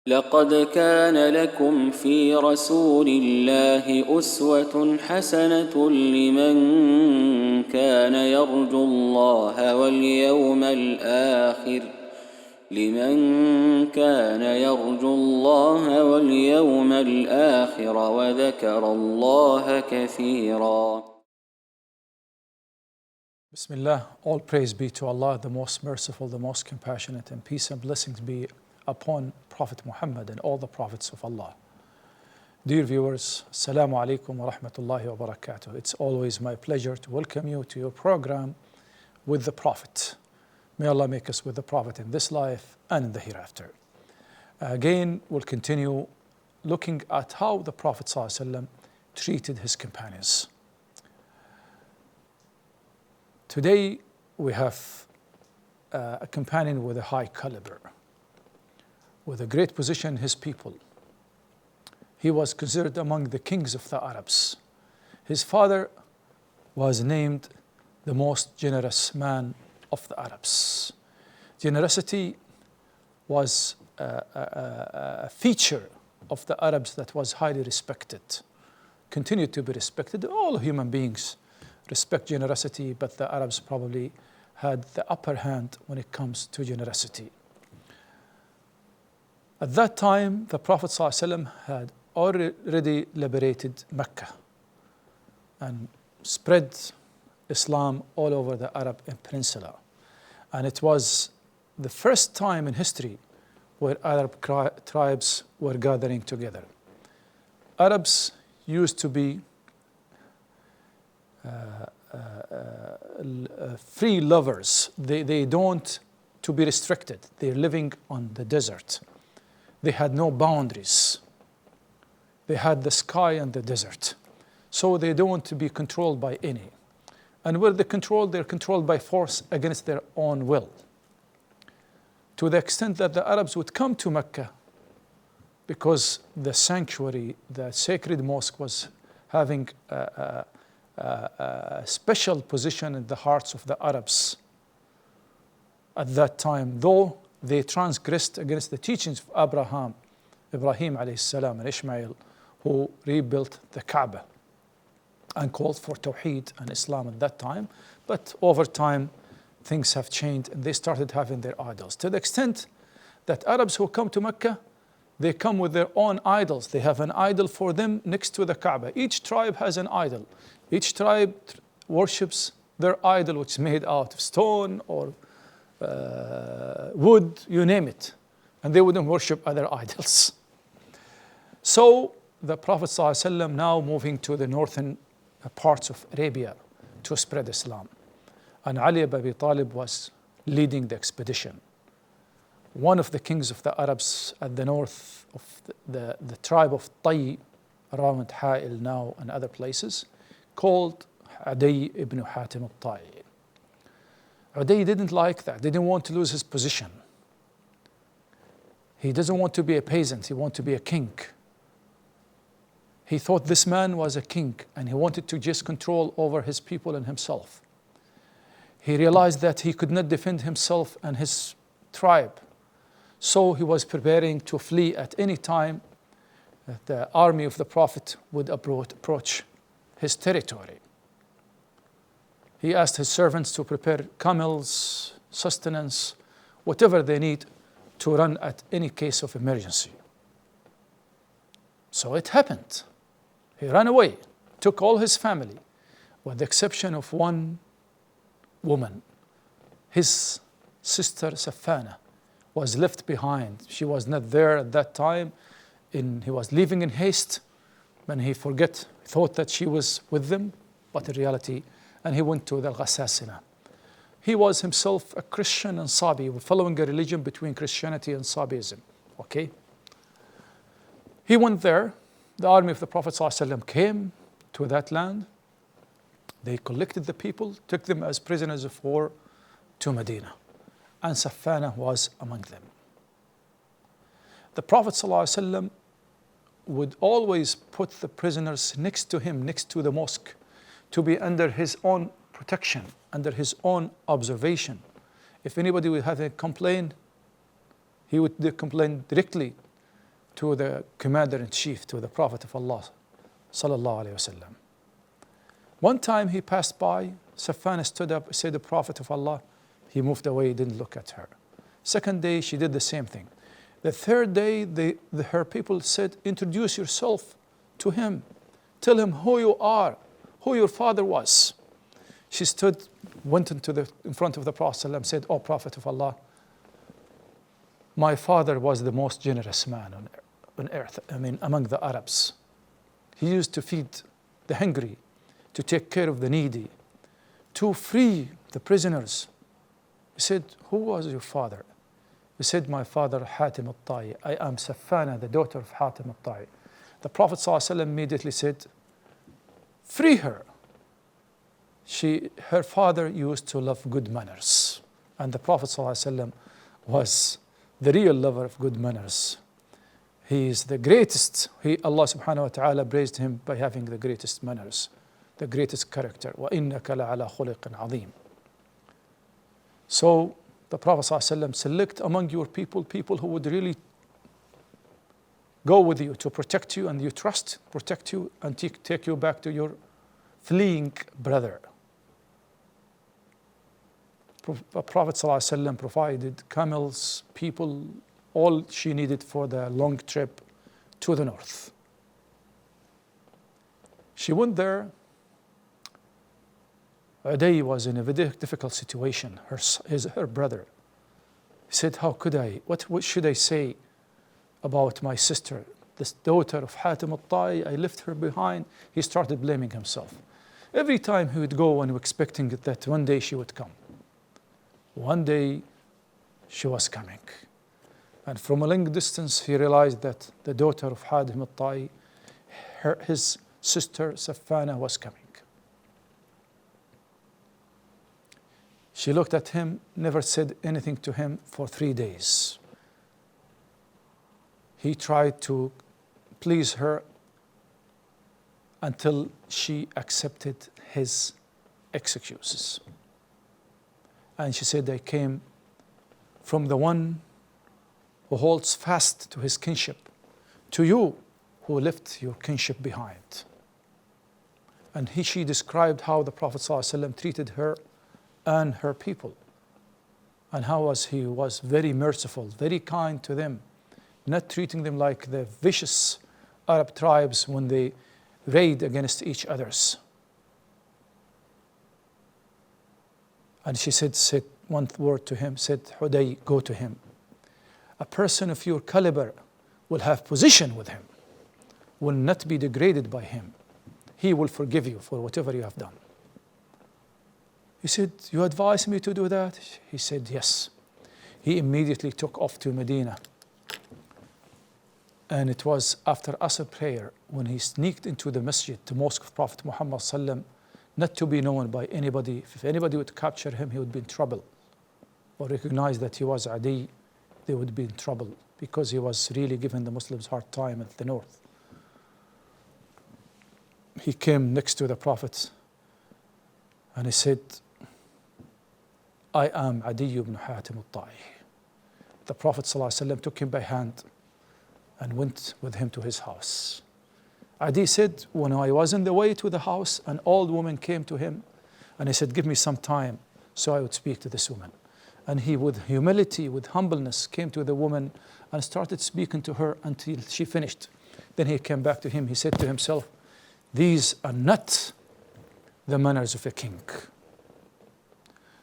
لقد كان لكم في رسول الله أسوة حسنة لمن كان يرجو الله واليوم الآخر وذكر الله كثيرا. Bismillah, all praise be to Allah, the most merciful, the most compassionate, and peace and blessings be upon Prophet Muhammad and all the prophets of Allah. Dear viewers, Assalamu alaikum wa rahmatullahi wa barakatuh. It's always my pleasure to welcome you to your program with the Prophet. May Allah make us with the Prophet in this life and in the hereafter. Again, we'll continue looking at how the Prophet ﷺ treated his companions. Today, we have a companion with a high caliber, with a great position in his people. He was considered among the kings of the Arabs. His father was named the most generous man of the Arabs. Generosity was a feature of the Arabs that was highly respected, continued to be respected. All human beings respect generosity, but the Arabs probably had the upper hand when it comes to generosity. At that time, the Prophet ﷺ had already liberated Mecca and spread Islam all over the Arab Peninsula. And it was the first time in history where Arab tribes were gathering together. Arabs used to be free lovers. They don't to be restricted. They're living on the desert. They had no boundaries. They had the sky and the desert. So they don't want to be controlled by any. And where they're controlled by force against their own will. To the extent that the Arabs would come to Mecca because the sanctuary, the sacred mosque was having a special position in the hearts of the Arabs at that time, though they transgressed against the teachings of Ibrahim alayhi salam and Ishmael, who rebuilt the Kaaba and called for Tawheed and Islam at that time. But over time, things have changed and they started having their idols. To the extent that Arabs who come to Mecca, they come with their own idols. They have an idol for them next to the Kaaba. Each tribe has an idol. Each tribe worships their idol, which is made out of stone or wood, you name it. And they wouldn't worship other idols. So the Prophet ﷺ now moving to the northern parts of Arabia to spread Islam. And Ali ibn Abi Talib was leading the expedition. One of the kings of the Arabs at the north of the tribe of ALTaei, around Ha'il now and other places, called Uday ibn Hatim al-Ta'i. Uday didn't like that. Didn't want to lose his position. He doesn't want to be a peasant. He wants to be a king. He thought this man was a king and he wanted to just control over his people and himself. He realized that he could not defend himself and his tribe. So he was preparing to flee at any time that the army of the Prophet would approach his territory. He asked his servants to prepare camels, sustenance, whatever they need to run at any case of emergency. So it happened. He ran away, took all his family, with the exception of one woman. His sister Safana was left behind. She was not there at that time. He was leaving in haste when he thought that she was with them, but in reality, and he went to the Ghassasina. He was himself a Christian and Sabi, following a religion between Christianity and Sabiism. Okay? He went there. The army of the Prophet ﷺ came to that land. They collected the people, took them as prisoners of war to Medina. And Safana was among them. The Prophet ﷺ would always put the prisoners next to him, next to the mosque, to be under his own protection, under his own observation. If anybody would have a complaint, he would complain directly to the commander-in-chief, to the Prophet of Allah, sallallahu alayhi wasallam. One time he passed by, Safana stood up, said, the Prophet of Allah. He moved away, didn't look at her. Second day, she did the same thing. The third day, her people said, introduce yourself to him. Tell him who you are, who your father was. She stood, went in front of the Prophet ﷺ, said, oh Prophet of Allah, my father was the most generous man on earth, among the Arabs. He used to feed the hungry, to take care of the needy, to free the prisoners. He said, who was your father? He said, my father, Hatim ALTaei. I am Safana, the daughter of Hatim ALTaei. The Prophet ﷺ immediately said, free her. Her father used to love good manners. And the Prophet ﷺ was the real lover of good manners. He is the greatest. Allah subhanahu wa ta'ala praised him by having the greatest manners, the greatest character. وَإِنَّكَ لَعَلَى خُلِقٍ عَظِيمٍ. So the Prophet ﷺ select among your people who would really go with you to protect you and you trust, protect you and take you back to your fleeing brother. The Prophet ﷺ provided camels, people, all she needed for the long trip to the north. She went there. Uday was in a very difficult situation, her brother. He said, how could I, what should I say about my sister, this daughter of Hatim ALTaei? I left her behind. He started blaming himself. Every time he would go and expecting that one day she would come. One day she was coming. And from a long distance he realized that the daughter of Hatim ALTaei, his sister Safana, was coming. She looked at him, never said anything to him for 3 days. He tried to please her until she accepted his excuses. And she said, I came from the one who holds fast to his kinship, to you who left your kinship behind. And she described how the Prophet ﷺ treated her and her people, and how he was very merciful, very kind to them, not treating them like the vicious Arab tribes when they raid against each others. And she said one word to him, said, Uday, go to him. A person of your caliber will have position with him, will not be degraded by him. He will forgive you for whatever you have done. He said, you advise me to do that? He said, yes. He immediately took off to Medina. And it was after Asr prayer when he sneaked into the masjid, the mosque of Prophet Muhammad ﷺ, not to be known by anybody. If anybody would capture him, he would be in trouble. Or recognize that he was Adi, they would be in trouble because he was really giving the Muslims hard time at the north. He came next to the Prophet and he said, I am Adi ibn Hatim ALTaei. The Prophet ﷺ took him by hand and went with him to his house. Adi said, when I was on the way to the house, an old woman came to him and he said, give me some time so I would speak to this woman. And he, with humility, with humbleness, came to the woman and started speaking to her until she finished. Then he came back to him. He said to himself, these are not the manners of a king.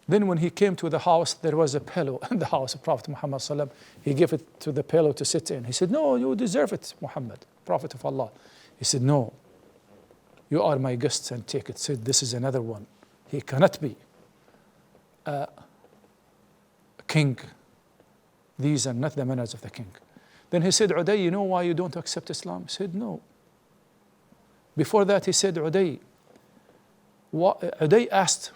Then when he came to the house, there was a pillow in the house of Prophet Muhammad ﷺ. He gave it to the pillow to sit in. He said, no, you deserve it, Muhammad, Prophet of Allah. He said, no, you are my guests and take it. He said, this is another one. He cannot be a king. These are not the manners of the king. Then he said, Uday, you know why you don't accept Islam? He said, no. Before that, he said, Uday asked,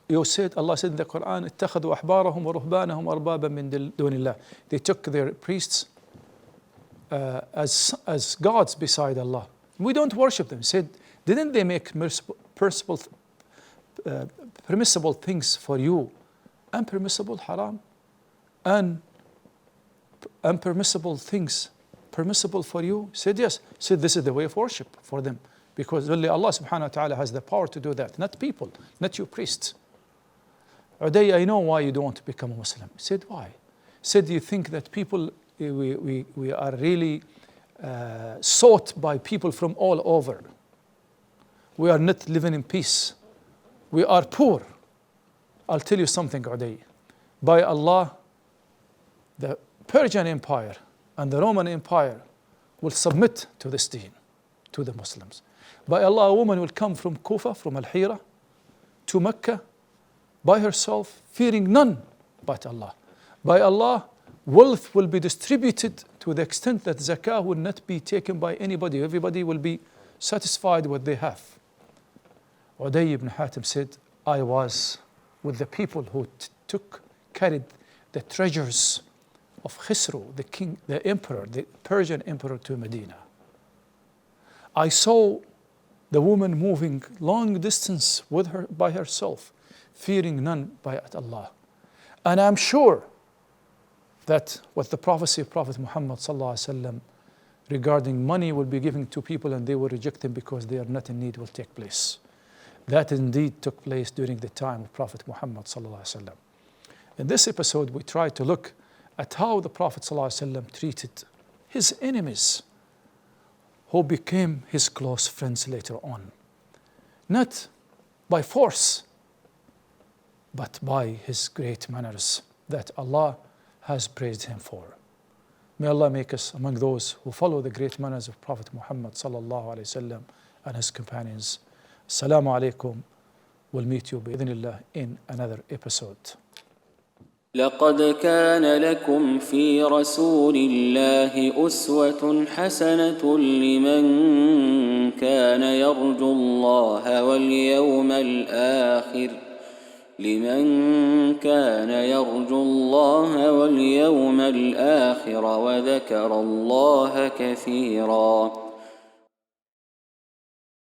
you said, Allah said in the Quran, اتخذوا أحبارهم ورهبانهم أربابا من دون الله. They took their priests as gods beside Allah. We don't worship them. He said, didn't they make permissible things for you, unpermissible haram, and unpermissible things permissible for you? He said, yes. He said, this is the way of worship for them. Because only Allah subhanahu wa ta'ala has the power to do that, not people, not you priests. Uday, I know why you don't want to become a Muslim. He said, why? He said, do you think that people, we are really sought by people from all over? We are not living in peace. We are poor. I'll tell you something, Uday. By Allah, the Persian Empire and the Roman Empire will submit to this deen, to the Muslims. By Allah, a woman will come from Kufa, from Al-Hira, to Mecca, by herself, fearing none but Allah. By Allah, wealth will be distributed to the extent that zakah will not be taken by anybody. Everybody will be satisfied with what they have. Uday ibn Hatim said, I was with the people who carried the treasures of Khusro, the king, the emperor, the Persian emperor, to Medina. I saw the woman moving long distance with her by herself, fearing none but Allah. And I'm sure that what the prophecy of Prophet Muhammad ﷺ regarding money will be given to people and they will reject them because they are not in need will take place. That indeed took place during the time of Prophet Muhammad ﷺ. In this episode, we try to look at how the Prophet ﷺ treated his enemies, who became his close friends later on. Not by force, but by his great manners that Allah has praised him for. May Allah make us among those who follow the great manners of Prophet Muhammad sallallahu alaihi wasallam and his companions. Assalamu alaikum. We'll meet you bi'idhnillah in another episode. لقد كان لكم في رسول الله أسوة حسنة لمن كان يرجو الله واليوم الآخر وذكر الله كثيرا.